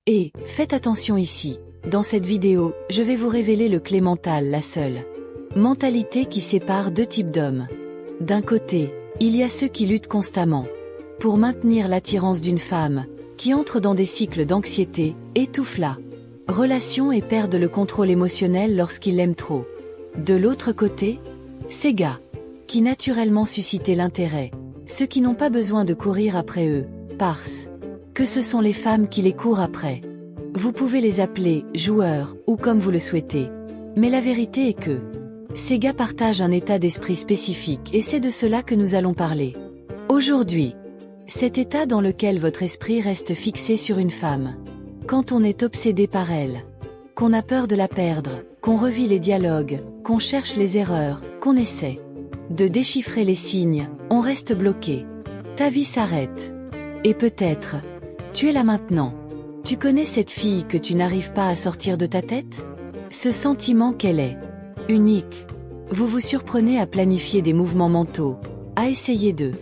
Et, faites attention ici, dans cette vidéo, je vais vous révéler le clé mental, la seule mentalité qui sépare deux types d'hommes. D'un côté, il y a ceux qui luttent constamment pour maintenir l'attirance d'une femme, qui entrent dans des cycles d'anxiété, étouffent la relation et perdent le contrôle émotionnel lorsqu'ils l'aiment trop. De l'autre côté, ces gars qui naturellement suscitent l'intérêt, ceux qui n'ont pas besoin de courir après eux, parce que ce sont les femmes qui les courent après. Vous pouvez les appeler joueurs, ou comme vous le souhaitez. Mais la vérité est que ces gars partagent un état d'esprit spécifique et c'est de cela que nous allons parler aujourd'hui. Cet état dans lequel votre esprit reste fixé sur une femme. Quand on est obsédé par elle, qu'on a peur de la perdre, qu'on revit les dialogues, qu'on cherche les erreurs, qu'on essaie de déchiffrer les signes, on reste bloqué. Ta vie s'arrête. Et peut-être, tu es là maintenant. Tu connais cette fille que tu n'arrives pas à sortir de ta tête? Ce sentiment qu'elle est unique. Vous vous surprenez à planifier des mouvements mentaux, à essayer de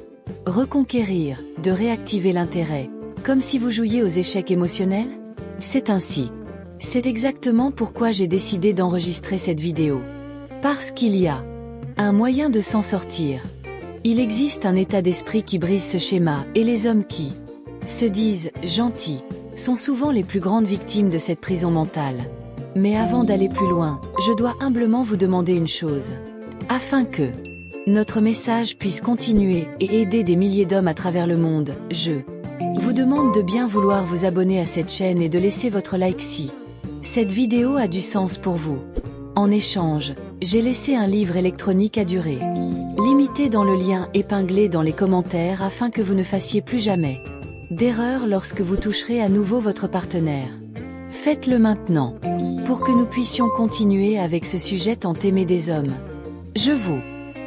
reconquérir, de réactiver l'intérêt, comme si vous jouiez aux échecs émotionnels? C'est ainsi. C'est exactement pourquoi j'ai décidé d'enregistrer cette vidéo. Parce qu'il y a un moyen de s'en sortir. Il existe un état d'esprit qui brise ce schéma, et les hommes qui se disent « gentils » sont souvent les plus grandes victimes de cette prison mentale. Mais avant d'aller plus loin, je dois humblement vous demander une chose. Afin que notre message puisse continuer et aider des milliers d'hommes à travers le monde, je vous demande de bien vouloir vous abonner à cette chaîne et de laisser votre like si cette vidéo a du sens pour vous. En échange, j'ai laissé un livre électronique à durée limitée dans le lien épinglé dans les commentaires afin que vous ne fassiez plus jamais d'erreur lorsque vous toucherez à nouveau votre partenaire. Faites-le maintenant, pour que nous puissions continuer avec ce sujet tant aimé des hommes. Je vous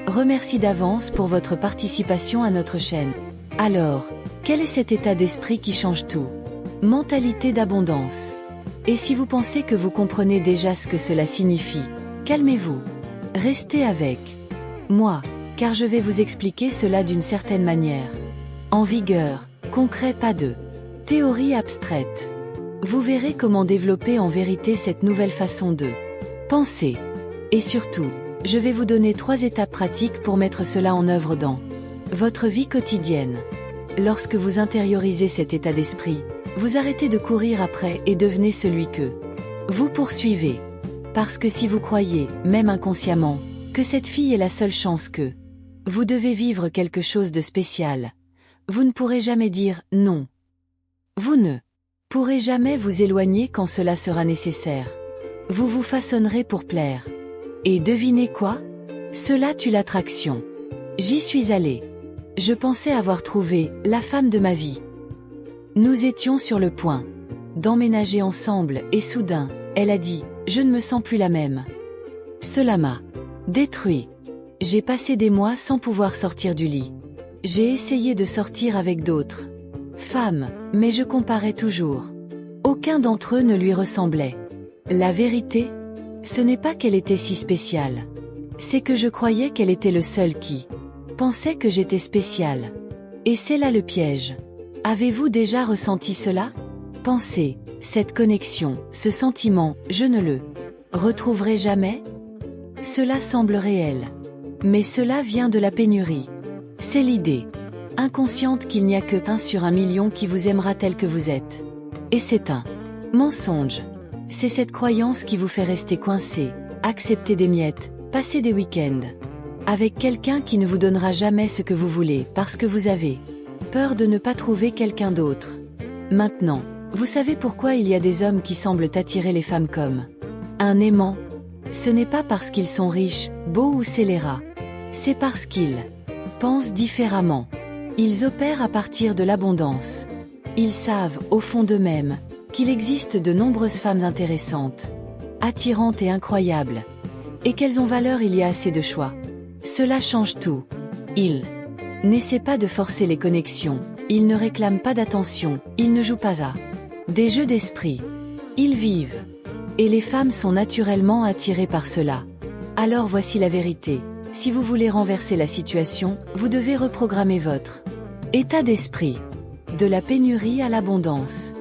remercie d'avance pour votre participation à notre chaîne. Alors, quel est cet état d'esprit qui change tout? Mentalité d'abondance. Et si vous pensez que vous comprenez déjà ce que cela signifie, calmez-vous. Restez avec moi, car je vais vous expliquer cela d'une certaine manière. En vigueur, concret, pas de théorie abstraite. Vous verrez comment développer en vérité cette nouvelle façon de penser. Et surtout, je vais vous donner 3 étapes pratiques pour mettre cela en œuvre dans votre vie quotidienne. Lorsque vous intériorisez cet état d'esprit, vous arrêtez de courir après et devenez celui que vous poursuivez. Parce que si vous croyez, même inconsciemment, que cette fille est la seule chance que vous devez vivre quelque chose de spécial, vous ne pourrez jamais dire non. Vous ne pourrez jamais vous éloigner quand cela sera nécessaire. Vous vous façonnerez pour plaire. Et devinez quoi? Cela tue l'attraction. J'y suis allée. Je pensais avoir trouvé la femme de ma vie. Nous étions sur le point d'emménager ensemble et soudain, elle a dit « Je ne me sens plus la même ». Cela m'a détruit. J'ai passé des mois sans pouvoir sortir du lit. J'ai essayé de sortir avec d'autres femmes, mais je comparais toujours. Aucun d'entre eux ne lui ressemblait. La vérité, ce n'est pas qu'elle était si spéciale. C'est que je croyais qu'elle était le seul qui pensait que j'étais spéciale. Et c'est là le piège. Avez-vous déjà ressenti cela? Pensez, cette connexion, ce sentiment, je ne le retrouverai jamais? Cela semble réel. Mais cela vient de la pénurie. C'est l'idée inconsciente qu'il n'y a que 1 sur 1 million qui vous aimera tel que vous êtes. Et c'est un mensonge. C'est cette croyance qui vous fait rester coincé, accepter des miettes, passer des week-ends avec quelqu'un qui ne vous donnera jamais ce que vous voulez parce que vous avez peur de ne pas trouver quelqu'un d'autre. Maintenant, vous savez pourquoi il y a des hommes qui semblent attirer les femmes comme un aimant? Ce n'est pas parce qu'ils sont riches, beaux ou scélérats. C'est parce qu'ils pensent différemment. Ils opèrent à partir de l'abondance. Ils savent, au fond d'eux-mêmes, qu'il existe de nombreuses femmes intéressantes, attirantes et incroyables, et qu'elles ont valeur, il y a assez de choix. Cela change tout. Ils n'essaient pas de forcer les connexions, ils ne réclament pas d'attention, ils ne jouent pas à des jeux d'esprit. Ils vivent. Et les femmes sont naturellement attirées par cela. Alors voici la vérité. Si vous voulez renverser la situation, vous devez reprogrammer votre état d'esprit. De la pénurie à l'abondance.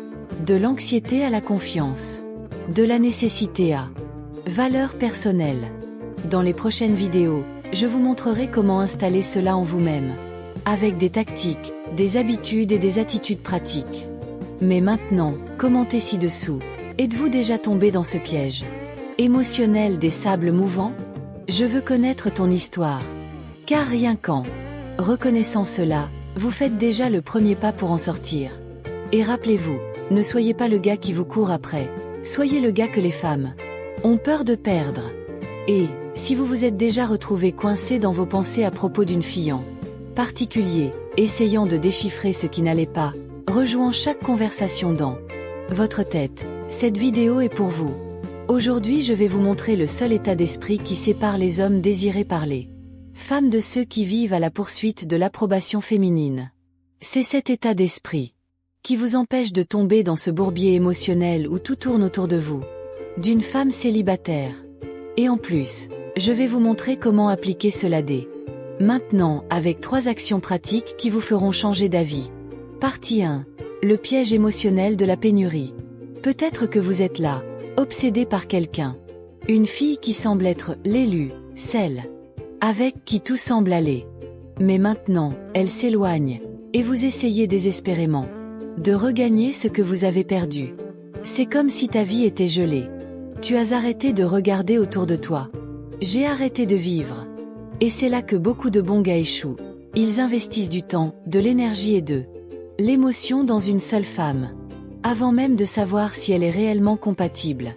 De l'anxiété à la confiance. De la nécessité à valeur personnelle. Dans les prochaines vidéos, je vous montrerai comment installer cela en vous-même, avec des tactiques, des habitudes et des attitudes pratiques. Mais maintenant, commentez ci-dessous. Êtes-vous déjà tombé dans ce piège émotionnel des sables mouvants? Je veux connaître ton histoire. Car rien qu'en reconnaissant cela, vous faites déjà le premier pas pour en sortir. Et rappelez-vous, ne soyez pas le gars qui vous court après, soyez le gars que les femmes ont peur de perdre. Et, si vous vous êtes déjà retrouvé coincé dans vos pensées à propos d'une fille en particulier, essayant de déchiffrer ce qui n'allait pas, rejouant chaque conversation dans votre tête, cette vidéo est pour vous. Aujourd'hui je vais vous montrer le seul état d'esprit qui sépare les hommes désirés par les femmes de ceux qui vivent à la poursuite de l'approbation féminine. C'est cet état d'esprit qui vous empêche de tomber dans ce bourbier émotionnel où tout tourne autour de vous, d'une femme célibataire. Et en plus, je vais vous montrer comment appliquer cela dès maintenant avec 3 actions pratiques qui vous feront changer d'avis. Partie 1. Le piège émotionnel de la pénurie. Peut-être que vous êtes là, obsédé par quelqu'un. Une fille qui semble être l'élue, celle avec qui tout semble aller. Mais maintenant, elle s'éloigne, et vous essayez désespérément de regagner ce que vous avez perdu. C'est comme si ta vie était gelée. Tu as arrêté de regarder autour de toi. J'ai arrêté de vivre. Et c'est là que beaucoup de bons gars échouent. Ils investissent du temps, de l'énergie et de l'émotion dans une seule femme, avant même de savoir si elle est réellement compatible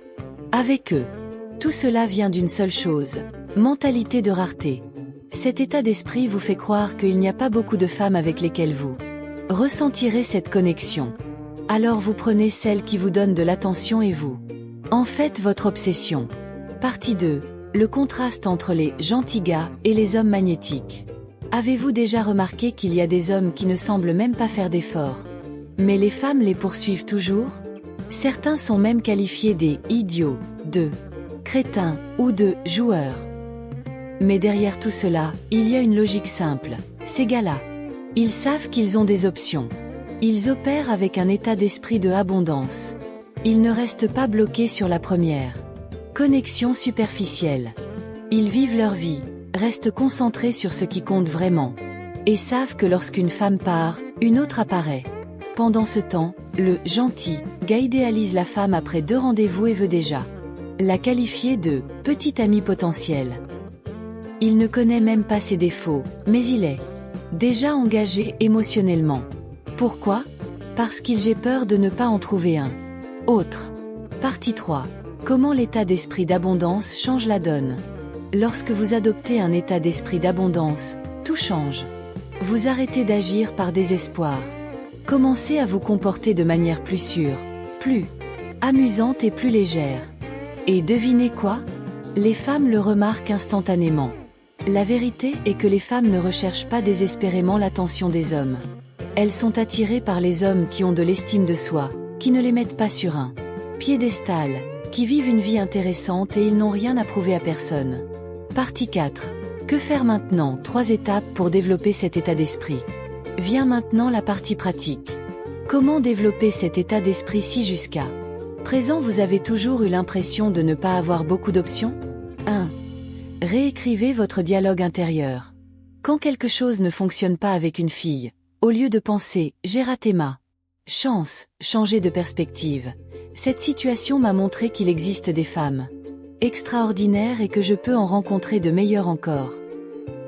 avec eux. Tout cela vient d'une seule chose, mentalité de rareté. Cet état d'esprit vous fait croire qu'il n'y a pas beaucoup de femmes avec lesquelles vous ressentirez cette connexion. Alors vous prenez celle qui vous donne de l'attention et vous en faites votre obsession. Partie 2. Le contraste entre les gentils gars et les hommes magnétiques. Avez-vous déjà remarqué qu'il y a des hommes qui ne semblent même pas faire d'efforts, mais les femmes les poursuivent toujours? Certains sont même qualifiés des idiots, de crétins ou de joueurs. Mais derrière tout cela, il y a une logique simple. Ces gars-là, ils savent qu'ils ont des options. Ils opèrent avec un état d'esprit de abondance. Ils ne restent pas bloqués sur la première connexion superficielle. Ils vivent leur vie, restent concentrés sur ce qui compte vraiment, et savent que lorsqu'une femme part, une autre apparaît. Pendant ce temps, le gentil gars idéalise la femme après 2 rendez-vous et veut déjà la qualifier de petite amie potentielle. Il ne connaît même pas ses défauts, mais il est déjà engagé émotionnellement. Pourquoi? Parce qu'il j'ai peur de ne pas en trouver un autre. Partie 3. Comment l'état d'esprit d'abondance change la donne? Lorsque vous adoptez un état d'esprit d'abondance, tout change. Vous arrêtez d'agir par désespoir. Commencez à vous comporter de manière plus sûre, plus amusante et plus légère. Et devinez quoi? Les femmes le remarquent instantanément. La vérité est que les femmes ne recherchent pas désespérément l'attention des hommes. Elles sont attirées par les hommes qui ont de l'estime de soi, qui ne les mettent pas sur un piédestal, qui vivent une vie intéressante et ils n'ont rien à prouver à personne. Partie 4. Que faire maintenant? 3 étapes pour développer cet état d'esprit. Vient maintenant la partie pratique. Comment développer cet état d'esprit si jusqu'à présent vous avez toujours eu l'impression de ne pas avoir beaucoup d'options? 1. Réécrivez votre dialogue intérieur. Quand quelque chose ne fonctionne pas avec une fille, au lieu de penser « j'ai raté ma chance », changez de perspective. Cette situation m'a montré qu'il existe des femmes extraordinaires et que je peux en rencontrer de meilleures encore.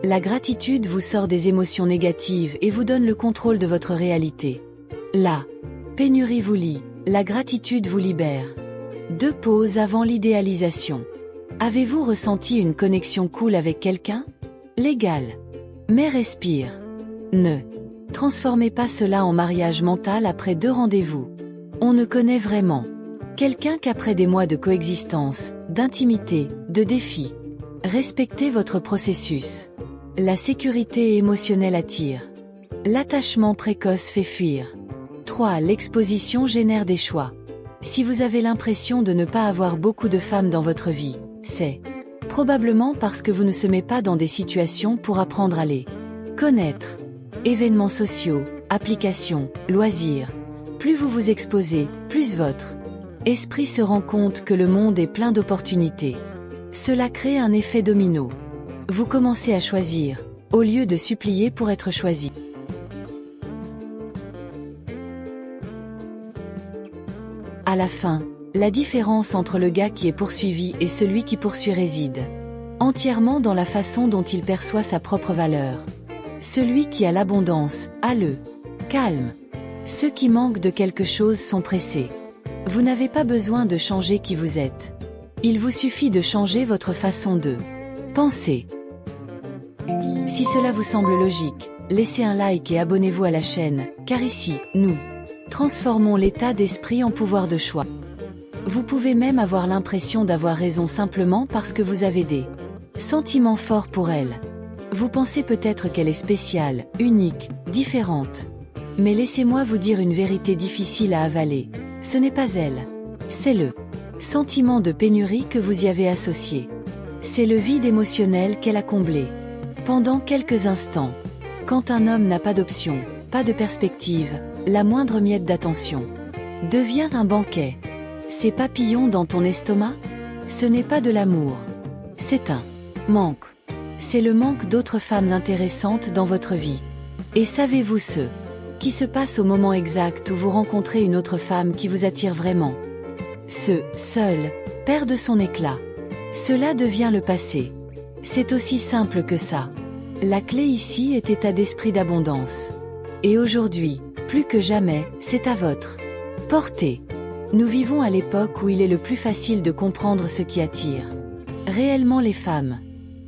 La gratitude vous sort des émotions négatives et vous donne le contrôle de votre réalité. La pénurie vous lie, la gratitude vous libère. 2 pauses avant l'idéalisation. Avez-vous ressenti une connexion cool avec quelqu'un? Légal. Mais respire. Ne transformez pas cela en mariage mental après 2 rendez-vous. On ne connaît vraiment quelqu'un qu'après des mois de coexistence, d'intimité, de défis. Respectez votre processus. La sécurité émotionnelle attire. L'attachement précoce fait fuir. 3. L'exposition génère des choix. Si vous avez l'impression de ne pas avoir beaucoup de femmes dans votre vie, c'est probablement parce que vous ne semez pas dans des situations pour apprendre à les connaître. Événements sociaux, applications, loisirs. Plus vous vous exposez, plus votre esprit se rend compte que le monde est plein d'opportunités. Cela crée un effet domino. Vous commencez à choisir, au lieu de supplier pour être choisi. À la fin, la différence entre le gars qui est poursuivi et celui qui poursuit réside entièrement dans la façon dont il perçoit sa propre valeur. Celui qui a l'abondance, a le calme. Ceux qui manquent de quelque chose sont pressés. Vous n'avez pas besoin de changer qui vous êtes. Il vous suffit de changer votre façon de penser. Si cela vous semble logique, laissez un like et abonnez-vous à la chaîne, car ici, nous transformons l'état d'esprit en pouvoir de choix. Vous pouvez même avoir l'impression d'avoir raison simplement parce que vous avez des sentiments forts pour elle. Vous pensez peut-être qu'elle est spéciale, unique, différente. Mais laissez-moi vous dire une vérité difficile à avaler. Ce n'est pas elle. C'est le sentiment de pénurie que vous y avez associé. C'est le vide émotionnel qu'elle a comblé. Pendant quelques instants. Quand un homme n'a pas d'option, pas de perspective, la moindre miette d'attention devient un banquet. Ces papillons dans ton estomac? Ce n'est pas de l'amour. C'est un manque. C'est le manque d'autres femmes intéressantes dans votre vie. Et savez-vous ce qui se passe au moment exact où vous rencontrez une autre femme qui vous attire vraiment? Ce seul perd son éclat. Cela devient le passé. C'est aussi simple que ça. La clé ici est état d'esprit d'abondance. Et aujourd'hui, plus que jamais, c'est à votre portée. Nous vivons à l'époque où il est le plus facile de comprendre ce qui attire réellement les femmes.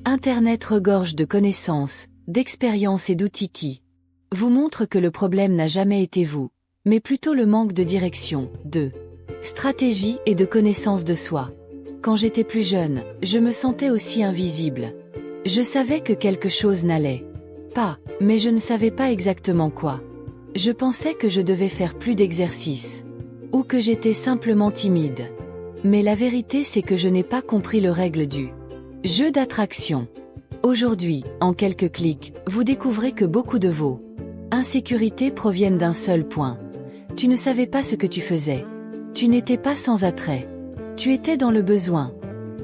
Internet regorge de connaissances, d'expériences et d'outils qui vous montrent que le problème n'a jamais été vous, mais plutôt le manque de direction, de stratégie et de connaissance de soi. Quand j'étais plus jeune, je me sentais aussi invisible. Je savais que quelque chose n'allait pas, mais je ne savais pas exactement quoi. Je pensais que je devais faire plus d'exercices, ou que j'étais simplement timide. Mais la vérité c'est que je n'ai pas compris le règle du jeu d'attraction. Aujourd'hui, en quelques clics, vous découvrez que beaucoup de vos insécurités proviennent d'un seul point. Tu ne savais pas ce que tu faisais. Tu n'étais pas sans attrait. Tu étais dans le besoin.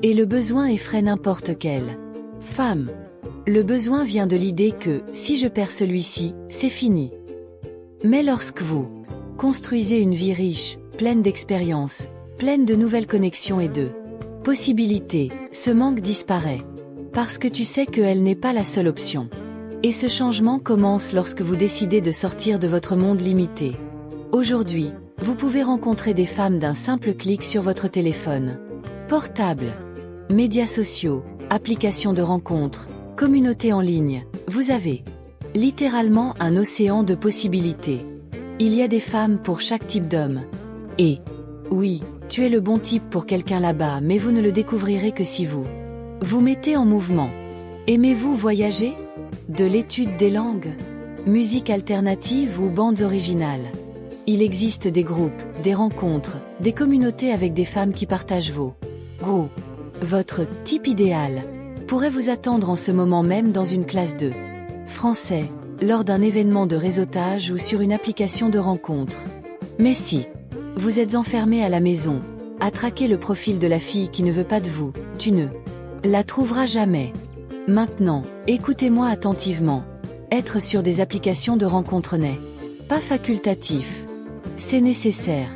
Et le besoin effraie n'importe quelle femme. Le besoin vient de l'idée que, si je perds celui-ci, c'est fini. Mais lorsque vous construisez une vie riche, pleine d'expériences, pleine de nouvelles connexions et de possibilités, ce manque disparaît. Parce que tu sais qu'elle n'est pas la seule option. Et ce changement commence lorsque vous décidez de sortir de votre monde limité. Aujourd'hui, vous pouvez rencontrer des femmes d'un simple clic sur votre téléphone portable. Médias sociaux, applications de rencontres, communautés en ligne, vous avez littéralement un océan de possibilités. Il y a des femmes pour chaque type d'homme. Et oui, tu es le bon type pour quelqu'un là-bas, mais vous ne le découvrirez que si vous vous mettez en mouvement. Aimez-vous voyager? De l'étude des langues? Musique alternative ou bandes originales? Il existe des groupes, des rencontres, des communautés avec des femmes qui partagent vos goûts. Votre type idéal pourrait vous attendre en ce moment même dans une classe de français, lors d'un événement de réseautage ou sur une application de rencontre. Mais si vous êtes enfermé à la maison, à traquer le profil de la fille qui ne veut pas de vous, tu ne la trouveras jamais. Maintenant, écoutez-moi attentivement. Être sur des applications de rencontre n'est pas facultatif. C'est nécessaire.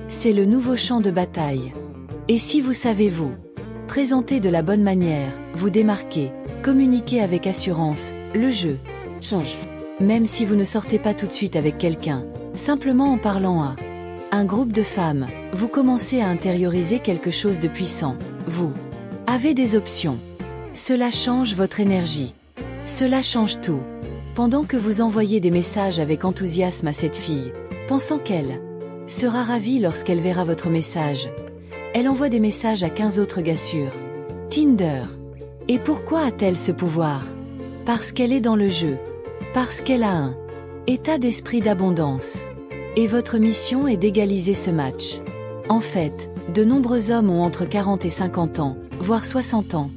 C'est le nouveau champ de bataille. Et si vous savez vous présenter de la bonne manière, vous démarquer, communiquer avec assurance, le jeu change. Même si vous ne sortez pas tout de suite avec quelqu'un, simplement en parlant à un groupe de femmes, vous commencez à intérioriser quelque chose de puissant. Vous avez des options. Cela change votre énergie. Cela change tout. Pendant que vous envoyez des messages avec enthousiasme à cette fille, pensant qu'elle sera ravie lorsqu'elle verra votre message, elle envoie des messages à 15 autres gars sur Tinder. Et pourquoi a-t-elle ce pouvoir? Parce qu'elle est dans le jeu. Parce qu'elle a un état d'esprit d'abondance. Et votre mission est d'égaliser ce match. En fait, de nombreux hommes ont entre 40 et 50 ans, voire 60 ans.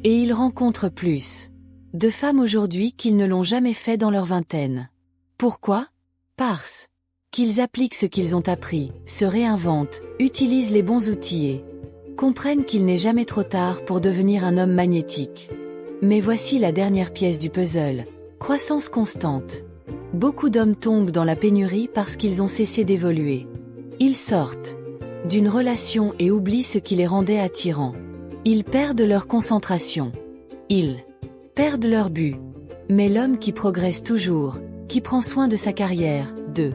Et ils rencontrent plus de femmes aujourd'hui qu'ils ne l'ont jamais fait dans leur vingtaine. Pourquoi? Parce Qu'ils appliquent ce qu'ils ont appris, se réinventent, utilisent les bons outils et comprennent qu'il n'est jamais trop tard pour devenir un homme magnétique. Mais voici la dernière pièce du puzzle. Croissance constante. Beaucoup d'hommes tombent dans la pénurie parce qu'ils ont cessé d'évoluer. Ils sortent d'une relation et oublient ce qui les rendait attirants. Ils perdent leur concentration. Ils perdent leur but. Mais l'homme qui progresse toujours, qui prend soin de sa carrière, de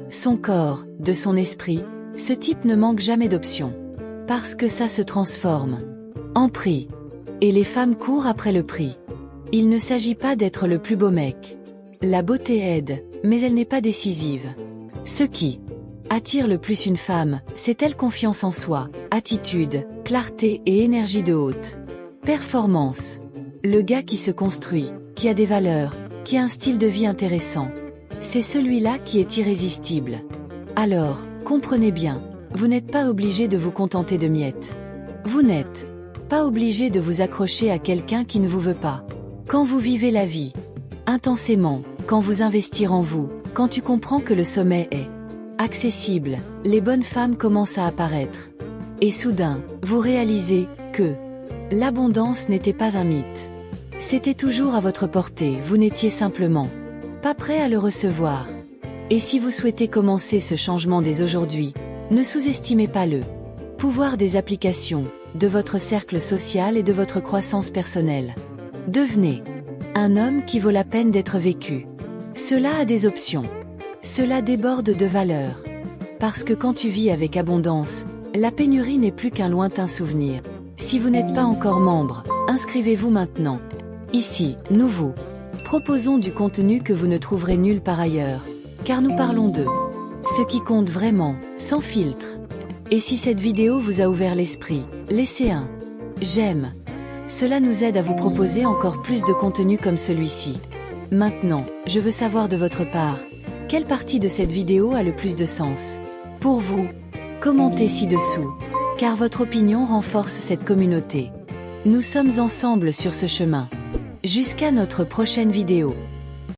son corps, de son esprit, ce type ne manque jamais d'options. Parce que ça se transforme en prix. Et les femmes courent après le prix. Il ne s'agit pas d'être le plus beau mec. La beauté aide, mais elle n'est pas décisive. Ce qui attire le plus une femme, c'est confiance en soi, attitude, clarté et énergie de haute performance. Le gars qui se construit, qui a des valeurs, qui a un style de vie intéressant. C'est celui-là qui est irrésistible. Alors, comprenez bien, vous n'êtes pas obligé de vous contenter de miettes. Vous n'êtes pas obligé de vous accrocher à quelqu'un qui ne vous veut pas. Quand vous vivez la vie intensément, quand vous investissez en vous, quand tu comprends que le sommet est accessible, les bonnes femmes commencent à apparaître. Et soudain, vous réalisez que l'abondance n'était pas un mythe. C'était toujours à votre portée, vous n'étiez simplement pas prêt à le recevoir. Et si vous souhaitez commencer ce changement dès aujourd'hui, ne sous-estimez pas le pouvoir des applications, de votre cercle social et de votre croissance personnelle. Devenez un homme qui vaut la peine d'être vécu. Cela a des options. Cela déborde de valeurs. Parce que quand tu vis avec abondance, la pénurie n'est plus qu'un lointain souvenir. Si vous n'êtes pas encore membre, inscrivez-vous maintenant. Ici, nous vous proposons du contenu que vous ne trouverez nulle part ailleurs. Car nous parlons de ce qui compte vraiment, sans filtre. Et si cette vidéo vous a ouvert l'esprit, laissez un j'aime. Cela nous aide à vous proposer encore plus de contenu comme celui-ci. Maintenant, je veux savoir de votre part, quelle partie de cette vidéo a le plus de sens pour vous? Commentez ci-dessous, car votre opinion renforce cette communauté. Nous sommes ensemble sur ce chemin. Jusqu'à notre prochaine vidéo.